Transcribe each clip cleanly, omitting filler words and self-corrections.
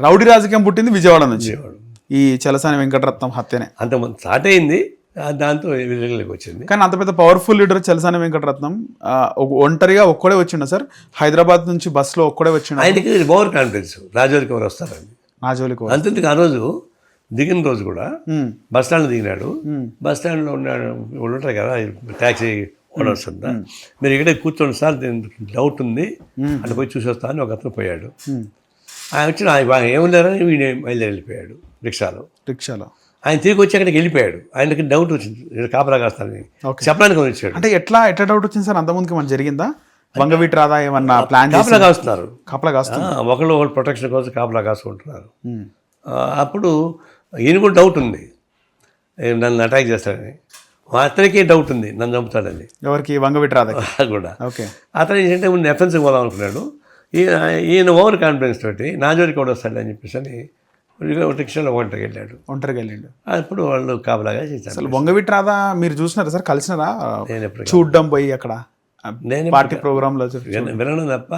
Rowdy రాజకీయం పుట్టింది విజయవాడ నుంచి. ఈ చలసాని వెంకటరత్నం హత్యనే అంతకుముందు స్టార్ట్ అయింది, దాంతో విజయవాడలోకి వచ్చింది. కానీ అంత పెద్ద పవర్ఫుల్ లీడర్ చలసాని వెంకటరత్నం ఒంటరిగా ఒక్కడే వచ్చిండ సార్. హైదరాబాద్ నుంచి బస్సులో ఒక్కడే వచ్చిండు. ఆయనకి ఓవర్ కాన్ఫిడెన్స్, రాజోలికి ఎవరు వస్తారని. రాజోలికి అంతేందుకు ఆ రోజు దిగిన రోజు కూడా బస్ స్టాండ్లో దిగినాడు. బస్ స్టాండ్లో ఉన్నాడు, వాళ్ళు ఉంటారు కదా ట్యాక్సీ ఓనర్స్ అంతా, మీరు ఇక్కడే కూర్చోండి సార్, డౌట్ ఉంది అంటే పోయి చూసి వస్తా అని ఒక అతను పోయాడు. ఆయన వచ్చి ఏమున్నారని వీడు బయలుదేరి వెళ్ళిపోయాడు రిక్షాలో. ఆయన తిరిగి వచ్చి అక్కడికి వెళ్ళిపోయాడు. ఆయనకి డౌట్ వచ్చింది, కాపలా కాస్తానని చెప్పడానికి వచ్చాడు. అంటే ఎట్లా డౌట్ వచ్చింది సార్? అంతకుముందుకి మన జరిగిందా? వంగవీటి రాదా ఏమన్నా ప్లాన్ కాపలా కాస్తున్నారు, ఒకళ్ళు ప్రొటెక్షన్ కోసం కాపలా కాసుకుంటున్నారు. అప్పుడు ఈయన కూడా డౌట్ ఉంది, నన్ను అటాక్ చేస్తాడని. అతనికే డౌట్ ఉంది, నన్ను చంపుతాడని. ఎవరికి? వంగవీటి రాదా కూడా. అతను ఏంటంటే ముందు ఎఫెన్స్కి పోదాం అనుకున్నాడు. ఈయన ఓవర్ కాన్ఫిడెన్స్ తోటి నా జోలికి కూడా వస్తాడు అని చెప్పేసి అని రిక్షాలో ఒంటరికి వెళ్ళాడు. అప్పుడు వాళ్ళు కాపలాగా చేశారు. అసలు వంగవీటి రాదా మీరు చూసినారా సార్? కలిసినారా? చూడ్డం పోయి అక్కడ నేను పార్టీ ప్రోగ్రామ్ లో వినడం తప్ప.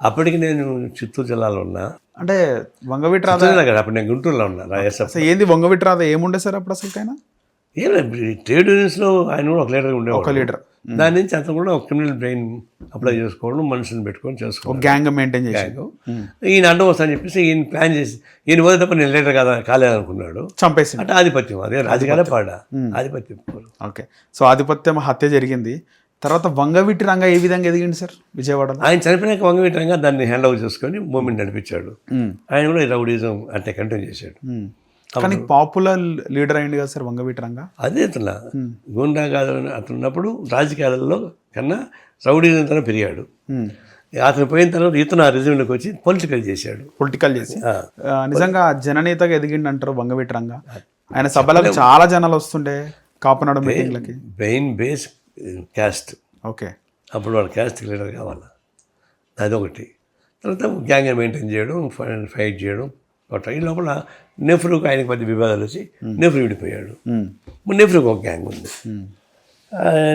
అప్పటికి నేను చిత్తూరు జిల్లాలో ఉన్నా. అంటే వంగవీటి రాదా అప్పుడు నేను గుంటూరులో ఉన్నా. ఏంది వంగవీటి రాదా ఏముండే సార్ అప్పుడు అసలు? ఏం ట్రేడ్ యూనియన్స్లో ఆయన కూడా ఒక లీడర్ ఉండేవాడు. ఒక లీడర్. దాని నుంచి అంతా కూడా ఒక క్రిమినల్ బ్రెయిన్ అప్లై చేసుకోవడం, మనుషులను పెట్టుకొని చేసుకోవడం, గ్యాంగ్ మెయింటైన్ చేసి ఈయన అడ్డం వస్తా అని చెప్పేసి ఈయన ప్లాన్ చేసి ఈయన పోతే తప్ప నేను లీడర్ కాలేదనుకున్నాడు. చంపేసి అంటే ఆధిపత్యం, అదే రాజకీయాలే పాడా ఆధిపత్యం. ఓకే, సో ఆధిపత్యం హత్య జరిగింది. తర్వాత వంగవీటి రంగా ఏ విధంగా ఎదిగింది సార్ విజయవాడలో? ఆయన చనిపోయినాక వంగవీటి రంగా దాన్ని హ్యాండ్ ఓవర్ చేసుకొని మూమెంట్ నడిపించాడు. ఆయన కూడా రౌడీజం అంటే కంటిన్యూ చేశాడు. కానీ పాపులర్ లీడర్ అయింది కదా సార్ వంగవీటి రంగా. అదే అతను గూండా కాదు అతను ఉన్నప్పుడు రాజకీయాలలో కన్నా రౌడీజం పెరిగాడు. అతను పోయిన తర్వాత ఇతను ఆ రిజర్వ్లోకి వచ్చి పొలిటికల్ చేసి నిజంగా జననేతగా ఎదిగిండి అంటారు వంగవీటి రంగా. ఆయన సభలకు చాలా జనాలు వస్తుండే, కాపునాడు మీటింగ్లకి. Main base caste. ఓకే, అప్పుడు వాళ్ళ క్యాస్ట్ లీడర్ కావాలా, అదొకటి. తర్వాత గ్యాంగ్ మెయింటైన్ చేయడం, ఫైట్ చేయడం. ఈ లోపల నెహ్రూకి ఆయనకి మధ్య వివాదాలు వచ్చి నెహ్రూ విడిపోయాడు. నెహ్రూకి ఒక గ్యాంగ్ ఉంది.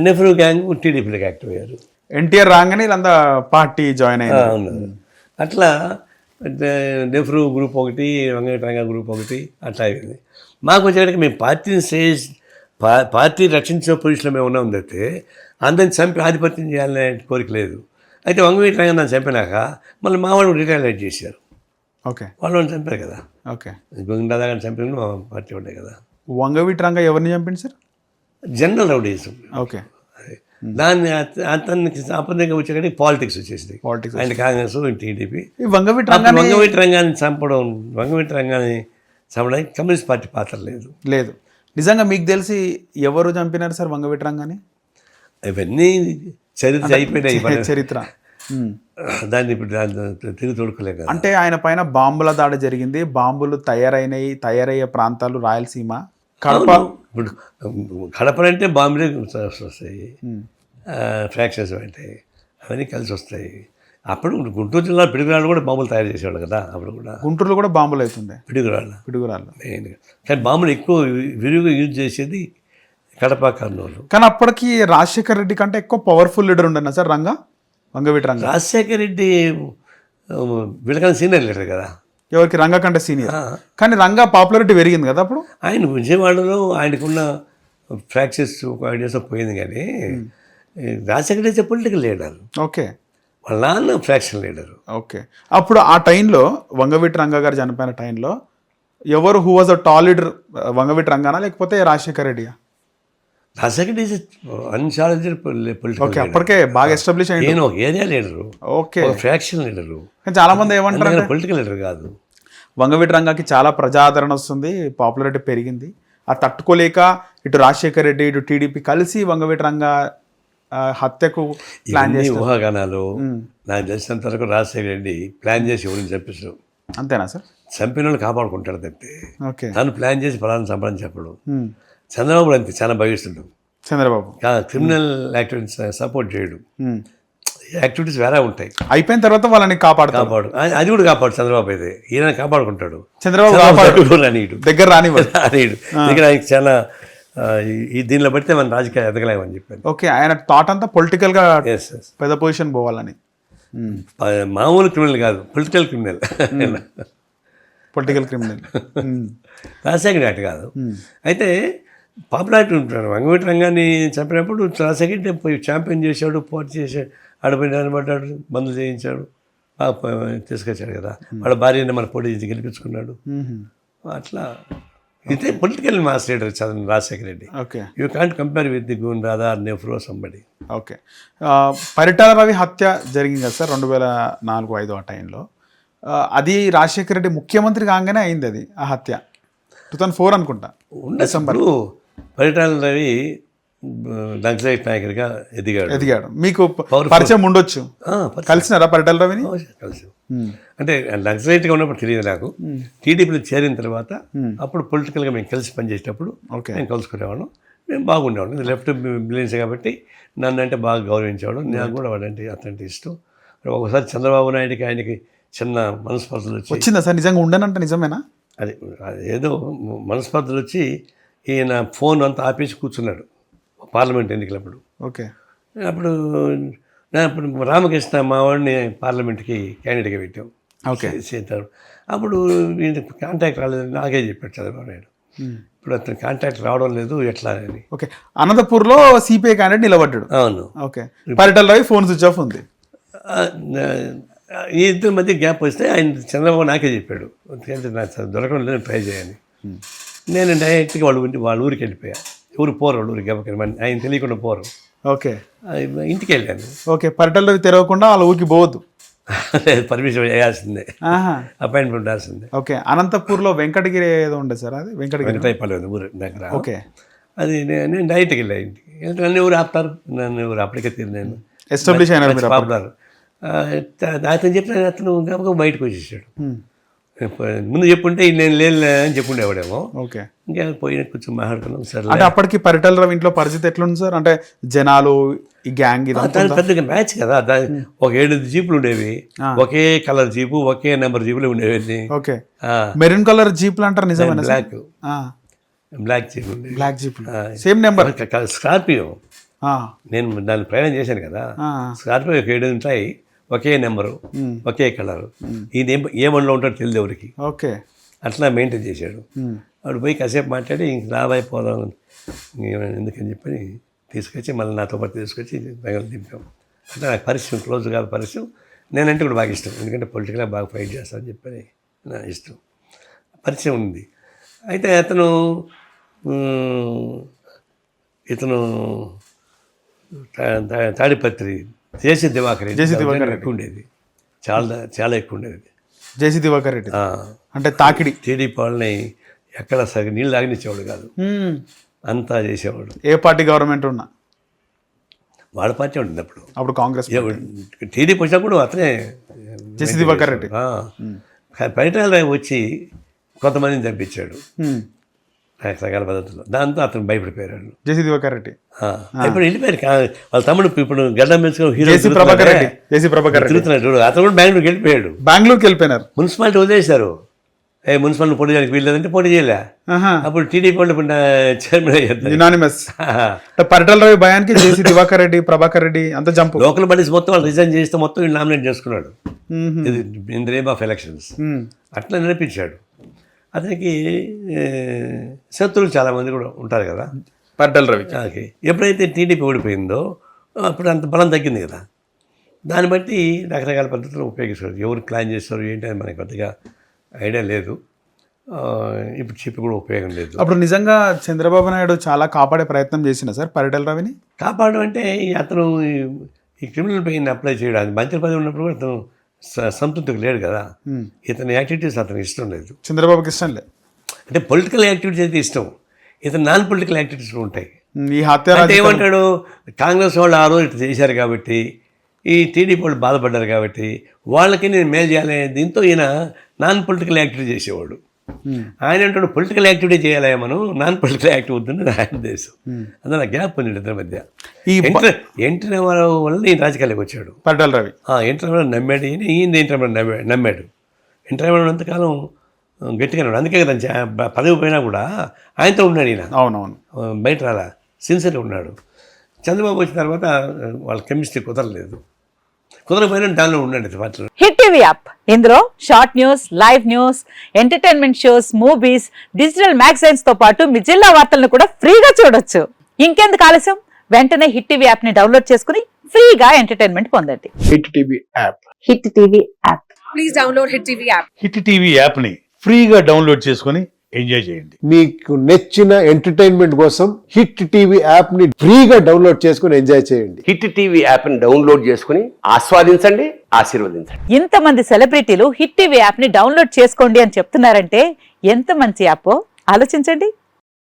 నెహ్రూ గ్యాంగ్ టీడీపీలోకి యాక్టివ్ అయ్యారు. ఎన్టీఆర్ రాగానే వీళ్ళంతా పార్టీ జాయిన్ అయ్యారు. అట్లా నెహ్రూ గ్రూప్ ఒకటి, వంగవీటి రంగా గ్రూప్ ఒకటి, అట్లా అయింది. మాకు వచ్చేటికి మేము పార్టీ రక్షించే పొజిషన్లో మేము ఉన్నాం తప్పితే అందరిని చంపి ఆధిపత్యం చేయాలనే కోరిక లేదు. అయితే వంగవీటి రంగా నన్ను చంపినాక మళ్ళీ మా వాళ్ళు రిటైర్మెంట్ చేశారు. ఓకే, వాళ్ళు చంపారు కదా. ఓకే, గోవిందా గారిని చంపిన మా పార్టీ ఉండే కదా. వంగవీటి రంగా ఎవరిని చంపింది సార్? General rowdyism. ఓకే, దాన్ని అతనికి అప్పటికి వచ్చేకాడికి పాలిటిక్స్ వచ్చేసింది. ఆయన కాంగ్రెస్, టీడీపీ. వంగవీటి రంగాన్ని చంపడానికి కమ్యూనిస్ట్ పార్టీ పాత్ర లేదు. నిజంగా మీకు తెలిసి ఎవరు చంపినారు సార్ వంగవీటి రంగాన్ని? ఇవన్నీ చరిత్ర అయిపోయినాయి, చరిత్ర. దాన్ని ఇప్పుడు తిరిగి తోడుకోలేదు. అంటే ఆయన పైన బాంబుల దాడి జరిగింది, బాంబులు తయారయ్యే ప్రాంతాలు రాయలసీమ, కడప. ఇప్పుడు కడప అంటే బాంబులే వస్తాయి, ఫ్రాక్షన్స్ ఉంటాయి, అవన్నీ కలిసి వస్తాయి. అప్పుడు గుంటూరు జిల్లా పిడుగురాళ్ళు కూడా బాంబులు తయారు చేసేవాళ్ళు కదా. అప్పుడు కూడా గుంటూరులో కూడా బాంబులు అవుతుంది, పిడుగురాళ్ళు మెయిన్గా. కానీ బాంబులు ఎక్కువ విరివిగా యూజ్ చేసేది కడప, కర్నూలు. కానీ అప్పటికి రాజశేఖర్ రెడ్డి కంటే ఎక్కువ పవర్ఫుల్ లీడర్ ఉండేనా సార్ రంగా, వంగవీటి రంగా? రాజశేఖర్ రెడ్డి వీళ్ళకన్నా సీనియర్ లీడర్ కదా. ఎవరికి? రంగా కంటే సీనియర్. కానీ రంగా పాపులారిటీ పెరిగింది కదా అప్పుడు. ఆయన విజయవాడలో ఆయనకున్న ఫ్రాక్చర్స్ ఒక ఐడియాస్ పోయింది. కానీ Rajasekhar Reddy political leader. Okay, వాళ్ళ నాన్న ఫ్రాక్షన్ లీడరు. ఓకే, అప్పుడు ఆ టైంలో వంగవీటి రంగా గారు చనిపోయిన టైంలో ఎవరు who was a tall leader, Vangaveeti రంగానా లేకపోతే రాజశేఖర్ రెడ్డియా? Rajasekhar Reddy unchallenged political. అప్పటికే బాగా ఎస్టాబ్లిష్ అయ్యింది. నేను ఒక area leader, okay, faction leader. చాలా మంది ఏమంటారు, పొలిటికల్ లీడర్ కాదు. వంగవీటి రంగాకి చాలా ప్రజాదరణ వస్తుంది, పాపులారిటీ పెరిగింది. ఆ తట్టుకోలేక ఇటు రాజశేఖర్ రెడ్డి, ఇటు టీడీపీ కలిసి వంగవీటి రంగా హత్యకు ప్లాన్ చేసి. ఊహాగానాలు నాకు తెలిసినంత వరకు రాజశేఖర రెడ్డి ప్లాన్ చేసి ఎవరిని చంపిస్తాడు. అంతేనా సార్? చంపిన వాళ్ళు కాపాడుకుంటాడు తప్పితే ఓకే తను ప్లాన్ చేసి ఫలాన్ని చంపడం చెప్పడు. చంద్రబాబు అంతే, చాలా భవిస్తుండు. చంద్రబాబు క్రిమినల్ యాక్టివిటీస్ సపోర్ట్ చేయడు. యాక్టివిటీస్ వేరే ఉంటాయి. అయిపోయిన తర్వాత వాళ్ళని కాపాడు, అది కూడా కాపాడు. చంద్రబాబు అయితే ఈయన కాపాడుకుంటాడు. చంద్రబాబు దగ్గర రానివాడు. దగ్గర ఆయనకి చాలా దీనిలో బట్టి మన రాజకీయ ఎదగలేమని చెప్పాను. ఓకే, ఆయన థాట్ అంతా పొలిటికల్గా పెద్ద పొజిషన్ పోవాలని. మామూలు క్రిమినల్ కాదు, political criminal. Political criminal. Rajasekhar అటు కాదు. అయితే పాపులారిటీ ఉంటాడు. వంగవీటి రంగాన్ని చంపినప్పుడు రాజశేఖర్ పోయి ఛాంపియన్ చేశాడు, పోటీ చేశాడు, ఆడపోయి నిలబడ్డాడు, బంధులు చేయించాడు, తీసుకొచ్చాడు కదా. వాళ్ళ భార్యని మన పోటీ చేసి గెలిపించుకున్నాడు. అట్లా ఇదే పొలిటికల్ మాస్ లీడర్ చదవండి Rajasekhara Reddy. Okay, you can't compare with the goon Radha Nehru somebody. Okay. Paritala Ravi హత్య జరిగింది కదా సార్ 2004-05 ఆ టైంలో. అది రాజశేఖర రెడ్డి ముఖ్యమంత్రి కాగానే అయింది అది, ఆ హత్య 2004 అనుకుంటా డిసెంబర్. పరిటాల రవి నక్సలైట్ నాయకుడిగా ఎదిగాడు. మీకు పరిచయం ఉండొచ్చు, కలిసినారా పరిటాల రవిని? కలిసి అంటే నక్సలైట్గా ఉన్నప్పుడు తెలియదు నాకు. టీడీపీలో చేరిన తర్వాత అప్పుడు పొలిటికల్గా మేము కలిసి పనిచేసేటప్పుడు మేము కలుసుకునేవాళ్ళం. మేము బాగుండేవాళ్ళం. లెఫ్ట్ బిలియన్స్ కాబట్టి నన్ను అంటే బాగా గౌరవించేవాడు. నాకు కూడా వాడంటే అతనంటే ఇష్టం. ఒకసారి చంద్రబాబు నాయుడికి ఆయనకి చిన్న మనస్పర్ధలు వచ్చిందా సార్? నిజంగా ఉండనంటే నిజమేనా? అది ఏదో మనస్పర్ధలు వచ్చి ఈయన ఫోన్ అంతా ఆపేసి కూర్చున్నాడు పార్లమెంట్ ఎన్నికలప్పుడు. ఓకే. అప్పుడు రామకృష్ణ మా వాడిని పార్లమెంట్కి క్యాండిడేట్గా పెట్టాం. ఓకే. చేశారు. అప్పుడు కాంటాక్ట్ రాలేదని నాకే చెప్పాడు చంద్రబాబు నాయుడు. ఇప్పుడు అతను కాంటాక్ట్ రావడం లేదు ఎట్లా అని. ఓకే. అనంతపూర్లో సిపిఐ క్యాండిడేట్ నిలబడ్డాడు. అవును. Okay. Paritala Ravi phone switch off ఉంది. ఈ ఇద్దరి మధ్య గ్యాప్ వస్తే ఆయన చంద్రబాబు నాకే చెప్పాడు, ఎందుకంటే నాకు దొరకడం లేదు, ట్రై చేయని. నేను డైరెక్ట్గా వాళ్ళ ఊరికి వెళ్ళిపోయా. ఎవరు పోరు వాళ్ళ ఊరికి, ఆయన తెలియకుండా పోరు. ఓకే. ఇంటికి వెళ్ళాను. ఓకే. పరిటాల రవి తెరవకుండా వాళ్ళ ఊరికి పోవద్దు, పర్మిషన్ వేయాల్సిందే, అపాయింట్మెంట్ ఉండాల్సిందే. ఓకే. అనంతపూర్లో వెంకటగిరి ఏదో ఉండే సార్, అది వెంకటగిరి ఊరు దగ్గర. ఓకే. అది నేను డైరెక్ట్కి వెళ్ళా ఇంటికి. నన్ను ఎవరు ఆపుతారు, నన్ను ఎవరు అప్పటికే తీరు, నేను ఎస్టాబ్లిష్ అయినా పాపులర్. అతను చెప్పిన అతను గబగబా బయటకు వచ్చేసాడు. ముందు చెప్పుంటే నేను లేని అని చెప్పుండేవాడేమో. ఓకే. ఇంకా పోయిన కొంచెం మాట్లాడుకున్నాం సార్. అంటే అప్పటికి పరిటాల రవి ఇంట్లో పరిస్థితి ఎట్లుంది సార్? అంటే జనాలు, ఈ గ్యాంగ్, దాని పెద్దగా మ్యాచ్ కదా. ఒక 7 జీపులు ఉండేవి, ఒకే కలర్ జీపు, ఒకే నెంబర్ జీపులు ఉండేవి. ఓకే. మెరూన్ కలర్ జీపులు అంటారు, నిజమేనా? Black jeep, black jeep, same number. Scorpio, నేను దాన్ని ప్రయాణం చేశాను కదా. స్కార్పియో 7 ఉంటాయి, ఒకే నెంబరు, ఒకే కలరు. ఈయన ఏ బండిలో ఉంటాడో తెలియదు ఎవరికి. ఓకే. అట్లా మెయింటైన్ చేశాడు. వాడు పోయి కాసేపు మాట్లాడి ఇంక రాబోయిపోదాం ఎందుకని చెప్పని తీసుకొచ్చి మళ్ళీ నాతో పాటు తీసుకొచ్చి రంగం దింపాం. అంటే నాకు పరిచయం, క్లోజ్ కాదు పరిచయం. నేనంటే కూడా బాగా ఇష్టం, ఎందుకంటే పొలిటికల్గా బాగా ఫైట్ చేస్తానని చెప్పని నా ఇష్టం, పరిచయం ఉంది. అయితే ఇతను తాడిపత్రి జేసీ దివాకర్ ఎక్కువ ఉండేది, చాలా ఎక్కువ ఉండేది. జేసీ దివాకర్ రెడ్డి అంటే తాకిడి. టీడీపీ వాళ్ళని ఎక్కడ సగం నీళ్ళు తాగనిచ్చేవాడు కాదు, అంతా చేసేవాడు. ఏ పార్టీ గవర్నమెంట్ ఉన్నా వాళ్ళ పార్టీ ఉంటుంది అప్పుడు కాంగ్రెస్. టీడీపీ వచ్చినప్పుడు అతనే జేసీ దివాకర్ రెడ్డి. పరిటాల వచ్చి కొంతమందిని చంపించాడు రకరకాల పద్ధతుల్లో. దాంతో అతను భయపడిపోయాడు జేసీ దివాకర్ రెడ్డి. ఇప్పుడు వెళ్ళిపోయారు వాళ్ళ తమ్ముడు. ఇప్పుడు గడ్డం పెంచుకుని హీరో ప్రభాకర్ రెడ్డి తిరుగుతున్నాడు. అతను కూడా బెంగళూరుకి వెళ్ళిపోయాడు. బెంగళూరుకి వెళ్ళిపోయినారు. మున్సిపాలిటీ వదిలేశారు. మున్సిపాలిటీ పోటీ చేయడానికి వీల్లేదంటే పోటీ చేయలే. అప్పుడు టీడీపీ వాళ్ళు చైర్మన్ అయ్యారు యునానిమస్. పరిటాల రవి భయానికి జేసీ దివాకర్ రెడ్డి, ప్రభాకర్ రెడ్డి అంతా జంప్. లోకల్ బాడీస్ మొత్తం వాళ్ళు రిజైన్ చేస్తే మొత్తం వీళ్ళు నామినేట్ చేసుకున్నాడు in the name of elections. అట్లా నడిపించాడు. అతనికి శత్రువులు చాలామంది కూడా ఉంటారు కదా పరిటాల రవి. ఓకే. ఎప్పుడైతే టీడీపీ ఓడిపోయిందో అప్పుడు అంత బలం తగ్గింది కదా. దాన్ని బట్టి రకరకాల పద్ధతులు ఉపయోగిస్తారు. ఎవరు ప్లాన్ చేస్తారు ఏంటి అని మనకి పెద్దగా ఐడియా లేదు. ఇప్పుడు చెప్పి కూడా ఉపయోగం లేదు. అప్పుడు నిజంగా చంద్రబాబు నాయుడు చాలా కాపాడే ప్రయత్నం చేసిన సార్ పరిటాల రవిని. కాపాడడం అంటే అతను ఈ క్రిమినల్ పెయిన్ అప్లై చేయడానికి మంత్రి పదవి ఉన్నప్పుడు కూడా అతను సంతృప్తికి లేడు కదా. ఇతని యాక్టివిటీస్ అతనికి ఇష్టం లేదు, చంద్రబాబుకి ఇష్టం లేదు. అంటే పొలిటికల్ యాక్టివిటీస్ అయితే ఇష్టం, ఇతను నాన్ పొలిటికల్ యాక్టివిటీస్ ఉంటాయి. ఈ హత్య అంటే ఏమంటాడు, కాంగ్రెస్ వాళ్ళు ఆ రోజు ఇట్లా చేశారు కాబట్టి, ఈ టీడీపీ వాళ్ళు బాధపడ్డారు కాబట్టి వాళ్ళకి నేను మేలు చేయాలనే దీంతో ఈయన నాన్ పొలిటికల్ యాక్టివిటీ చేసేవాడు. ఆయన అంటాడు పొలిటికల్ యాక్టివిటీ చేయాలి, మనం నాన్ పొలిటికల్ యాక్టివ్ వద్దని ఆయన దేశం. అందులో గ్యాప్ ఉంది ఇద్దరి మధ్య. ఎన్టీ రామారావు వల్ల నేను రాజకీయాలకు వచ్చాడు పరిటాల రవి. ఎన్టీ రామారావు నమ్మాడు, ఈయన ఎన్టీ రామారావు నమ్మాడు. ఎన్టీ రామారావు అంతకాలం గట్టిగా ఉన్నాడు. అందుకే కదా పదవి పోయినా కూడా ఆయనతో ఉన్నాడు ఈయన. అవునవును, బయట రాలా, సిన్సియర్గా ఉన్నాడు. చంద్రబాబు వచ్చిన తర్వాత వాళ్ళ కెమిస్ట్రీ కుదరలేదు. కుదరపోయినా దానిలో ఉండండి పాత్ర. హిట్ టీవీ యాప్ ఇందులో short news, live news, entertainment shows, movies, digital magazines తో పాటు మీ జిల్లా వార్తలను కూడా ఫ్రీగా చూడొచ్చు. ఇంకెందుకు ఆలస్యం, వెంటనే హిట్ టీవీ యాప్ ని డౌన్లోడ్ చేసుకుని ఫ్రీగా ఎంటర్టైన్మెంట్ పొందండి. Hit TV app. Hit TV app. Please download Hit TV app. Hit TV యాప్ని ఫ్రీగా డౌన్లోడ్ చేసుకొని ఎంజాయ్ చేయండి. మీకు నచ్చిన ఎంటర్టైన్మెంట్ కోసం హిట్ టీవీ యాప్ ని ఫ్రీగా డౌన్లోడ్ చేసుకుని ఎంజాయ్ చేయండి. హిట్ టీవీ యాప్ని డౌన్లోడ్ చేసుకుని ఆస్వాదించండి, ఆశీర్వదించండి. ఇంతమంది సెలబ్రిటీలు హిట్ టీవీ యాప్ ని డౌన్లోడ్ చేసుకోండి అని చెప్తున్నారంటే ఎంత మంచి యాప్ ఆలోచించండి.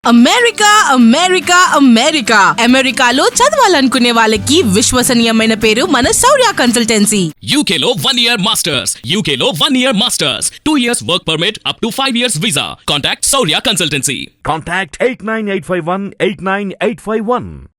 అమెరికా అమెరికా అమెరికా అమెరికాలో చదవాలనుకునే వాళ్ళకి విశ్వసనీయమైన పేరు మన శౌర్య కన్సల్టెన్సీ. UK లో 1 year masters. UK లో 1 year masters. 2 years work permit up to 5 years visa. Contact Saurya Consultancy. Contact 89851 89851.